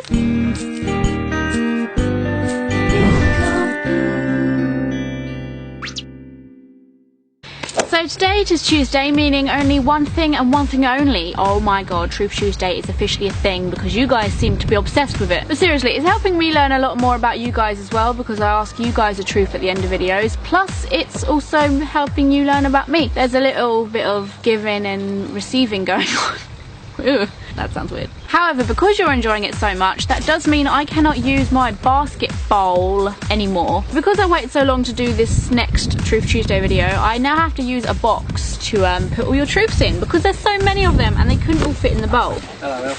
So today it is Tuesday, meaning only one thing and one thing only. Oh my god, Truth Tuesday is officially a thing because you guys seem to be obsessed with it. But seriously, it's helping me learn a lot more about you guys as well because I ask you guys the truth at the end of videos. Plus, it's also helping you learn about me. There's a little bit of giving and receiving going on. Ugh, that sounds weird. However, because you're enjoying it so much, that does mean I cannot use my basket bowl anymore. Because I waited so long to do this next Truth Tuesday video, I now have to use a box to put all your truths in because there's so many of them and they couldn't all fit in the bowl. Hello, Will.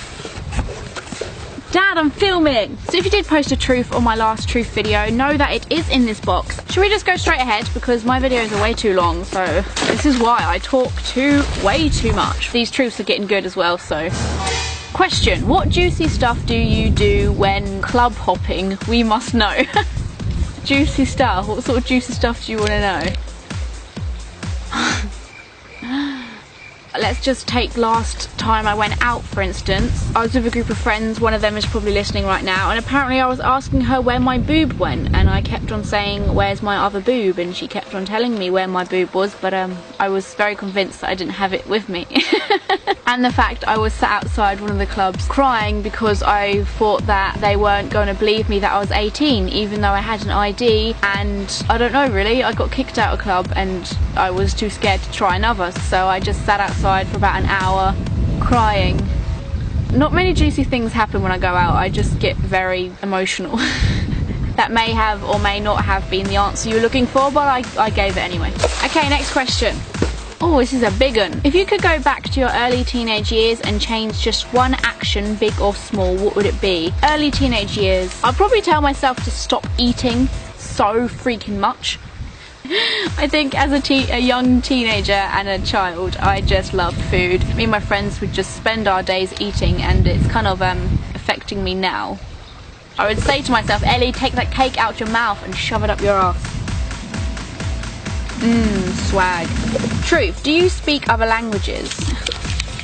Dad, I'm filming! So if you did post a truth on my last truth video, know that it is in this box. Should we just go straight ahead because my videos are way too long, so this is why I talk way too much. These truths are getting good as well, so. Question, what juicy stuff do you do when club hopping? We must know. Juicy stuff, what sort of juicy stuff do you want to know? Let's just take last time I went out, for instance. I was with a group of friends, one of them is probably listening right now, and apparently I was asking her where my boob went, and I kept on saying, where's my other boob? And she kept on telling me where my boob was, but I was very convinced that I didn't have it with me. And the fact I was sat outside one of the clubs crying because I thought that they weren't going to believe me that I was 18, even though I had an ID, and I don't know really, I got kicked out of a club and I was too scared to try another, so I just sat outside for about an hour crying. Not many juicy things happen when I go out, I just get very emotional. That may have or may not have been the answer you were looking for, but I gave it anyway. Okay, next question. Oh, this is a big one. If you could go back to your early teenage years and change just one action, big or small, what would it be? Early teenage years. I'd probably tell myself to stop eating so freaking much. I think as a young teenager and a child, I just loved food. Me and my friends would just spend our days eating, and it's kind of affecting me now. I would say to myself, Ellie, take that cake out your mouth and shove it up your ass. Swag. Truth, do you speak other languages?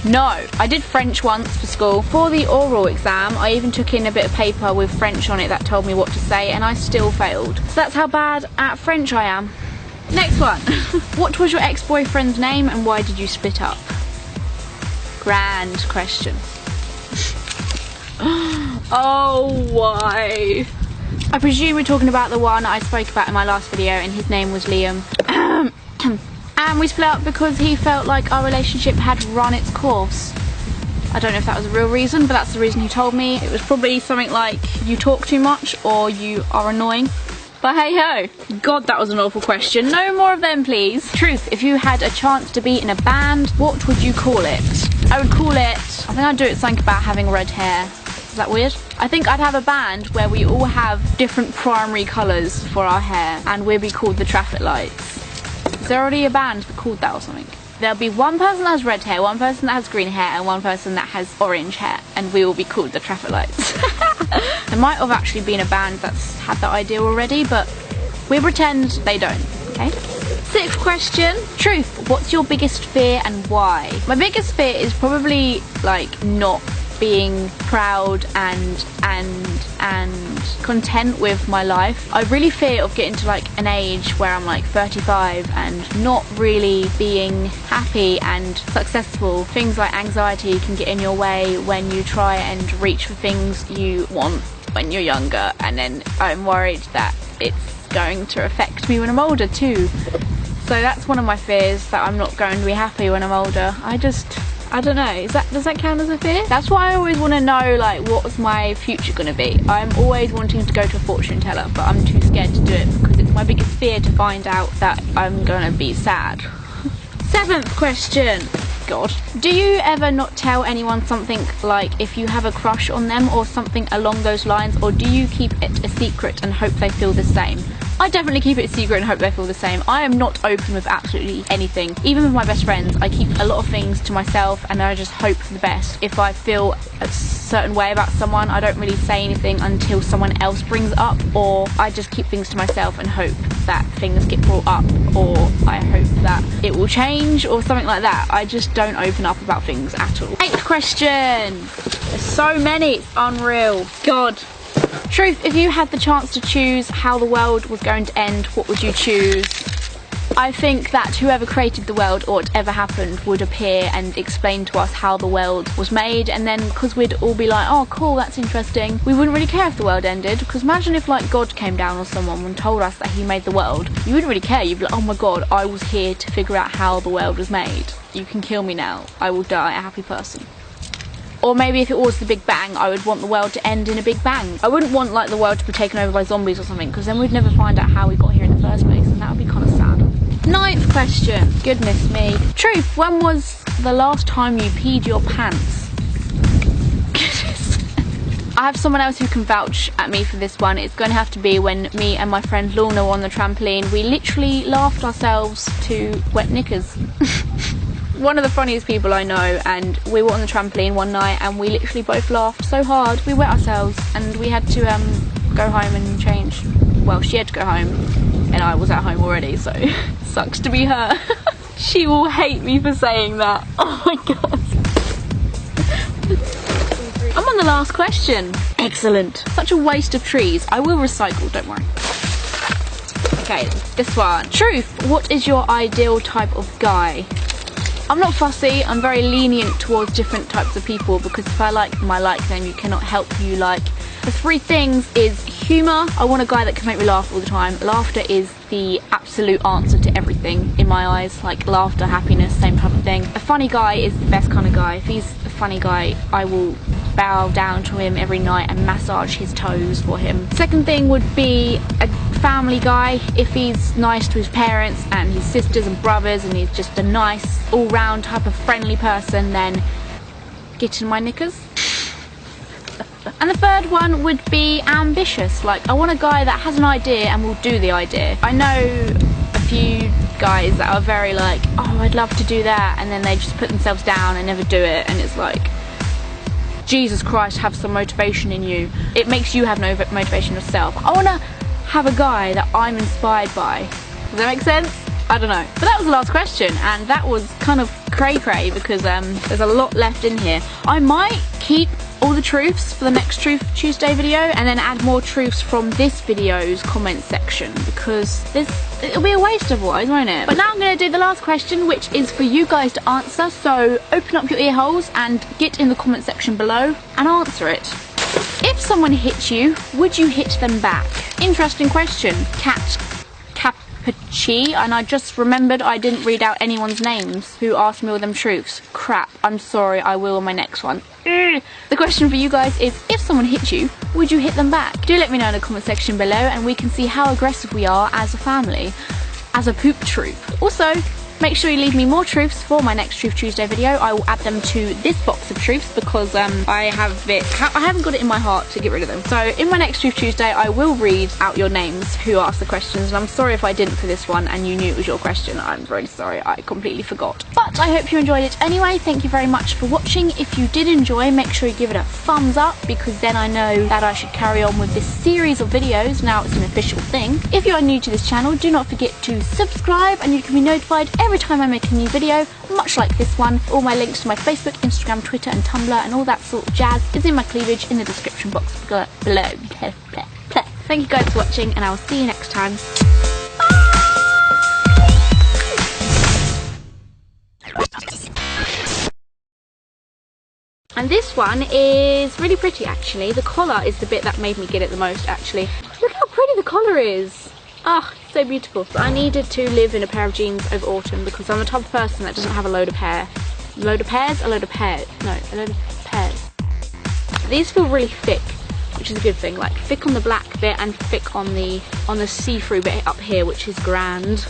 No, I did French once for school. For the oral exam, I even took in a bit of paper with French on it that told me what to say, and I still failed. So that's how bad at French I am. Next one. What was your ex-boyfriend's name and why did you split up? Grand question. Oh, why? I presume we're talking about the one I spoke about in my last video, and his name was Liam. And we split up because he felt like our relationship had run its course. I don't know if that was a real reason, but that's the reason he told me. It was probably something like, you talk too much or you are annoying. But hey ho. God, that was an awful question. No more of them, please. Truth, if you had a chance to be in a band, what would you call it? I would call it, I think I'd do it something about having red hair. Is that weird? I think I'd have a band where we all have different primary colours for our hair, and we'd be called the Traffic Lights. Is there already a band called that or something? There'll be one person that has red hair, one person that has green hair, and one person that has orange hair, and we will be called the Traffic Lights. There might have actually been a band that's had that idea already, but we pretend they don't, okay? Sixth question. Truth, what's your biggest fear and why? My biggest fear is probably like not being proud and content with my life. I really fear of getting to like an age where I'm like 35 and not really being happy and successful. Things like anxiety can get in your way when you try and reach for things you want when you're younger, and then I'm worried that it's going to affect me when I'm older too. So that's one of my fears, that I'm not going to be happy when I'm older. I don't know, does that count as a fear? That's why I always want to know, like, what's my future going to be. I'm always wanting to go to a fortune teller, but I'm too scared to do it because it's my biggest fear to find out that I'm going to be sad. Seventh question. God. Do you ever not tell anyone something, like if you have a crush on them or something along those lines, or do you keep it a secret and hope they feel the same? I definitely keep it a secret and hope they feel the same. I am not open with absolutely anything. Even with my best friends, I keep a lot of things to myself and I just hope for the best. If I feel a certain way about someone, I don't really say anything until someone else brings it up, or I just keep things to myself and hope that things get brought up, or I hope that it will change or something like that. I just don't open up about things at all. 8th question. There's so many, it's unreal. God. Truth, if you had the chance to choose how the world was going to end, what would you choose? I think that whoever created the world or whatever happened would appear and explain to us how the world was made, and then because we'd all be like, oh cool, that's interesting, we wouldn't really care if the world ended. Because imagine if like God came down or someone and told us that he made the world, you wouldn't really care. You'd be like, oh my god, I was here to figure out how the world was made. You can kill me now, I will die a happy person. Or maybe if it was the Big Bang, I would want the world to end in a Big Bang. I wouldn't want like the world to be taken over by zombies or something, because then we'd never find out how we got here in the first place, and that would be kind of sad. 9th question. Goodness me. Truth, when was the last time you peed your pants? I have someone else who can vouch at me for this one. It's going to have to be when me and my friend Lorna were on the trampoline. We literally laughed ourselves to wet knickers. One of the funniest people I know, and we were on the trampoline one night and we literally both laughed so hard we wet ourselves, and we had to go home and change. Well, she had to go home and I was at home already, so sucks to be her. She will hate me for saying that. Oh my god. I'm on the last question. Excellent. Such a waste of trees. I will recycle, don't worry. Okay, this one. Truth, what is your ideal type of guy? I'm not fussy, I'm very lenient towards different types of people, because if I like them, I like them. You cannot help who you like. The 3 things is humour. I want a guy that can make me laugh all the time. Laughter is the absolute answer to everything in my eyes. Like laughter, happiness, same type of thing. A funny guy is the best kind of guy. If he's a funny guy, I will bow down to him every night and massage his toes for him. Second thing would be a family guy. If he's nice to his parents and his sisters and brothers, and he's just a nice all-round type of friendly person, then get in my knickers. And the third one would be ambitious. Like, I want a guy that has an idea and will do the idea. I know a few guys that are very like, oh, I'd love to do that, and then they just put themselves down and never do it, and it's like, Jesus Christ, have some motivation in you. It makes you have no motivation yourself. I want to have a guy that I'm inspired by. Does that make sense? I don't know. But that was the last question, and that was kind of cray-cray because there's a lot left in here. I might keep all the truths for the next Truth Tuesday video and then add more truths from this video's comment section, because it'll be a waste otherwise, won't it? But now I'm going to do the last question, which is for you guys to answer, so open up your ear holes and get in the comment section below and answer it. If someone hit you, would you hit them back? Interesting question. Capucci, and I just remembered I didn't read out anyone's names who asked me all them truths. Crap, I'm sorry, I will on my next one. The question for you guys is, if someone hit you, would you hit them back? Do let me know in the comment section below, and we can see how aggressive we are as a family, as a poop troop. Also, make sure you leave me more truths for my next Truth Tuesday video. I will add them to this box of truths because I haven't got it in my heart to get rid of them. So in my next Truth Tuesday, I will read out your names who asked the questions, and I'm sorry if I didn't for this one and you knew it was your question. I'm really sorry, I completely forgot. But I hope you enjoyed it anyway. Thank you very much for watching. If you did enjoy, make sure you give it a thumbs up, because then I know that I should carry on with this series of videos. Now it's an official thing. If you are new to this channel, do not forget to subscribe, and you can be notified every time I make a new video, much like this one. All my links to my Facebook, Instagram, Twitter and Tumblr and all that sort of jazz is in my cleavage in the description box below. Thank you guys for watching, and I will see you next time. And this one is really pretty actually. The collar is the bit that made me get it the most actually. Look how pretty the collar is. Ah, oh, so beautiful. But I needed to live in a pair of jeans over autumn because I'm the type of person that doesn't have a load of hair. A load of pears? A load of pears. No, a load of pears. These feel really thick, which is a good thing. Like thick on the black bit and thick on the see-through bit up here, which is grand.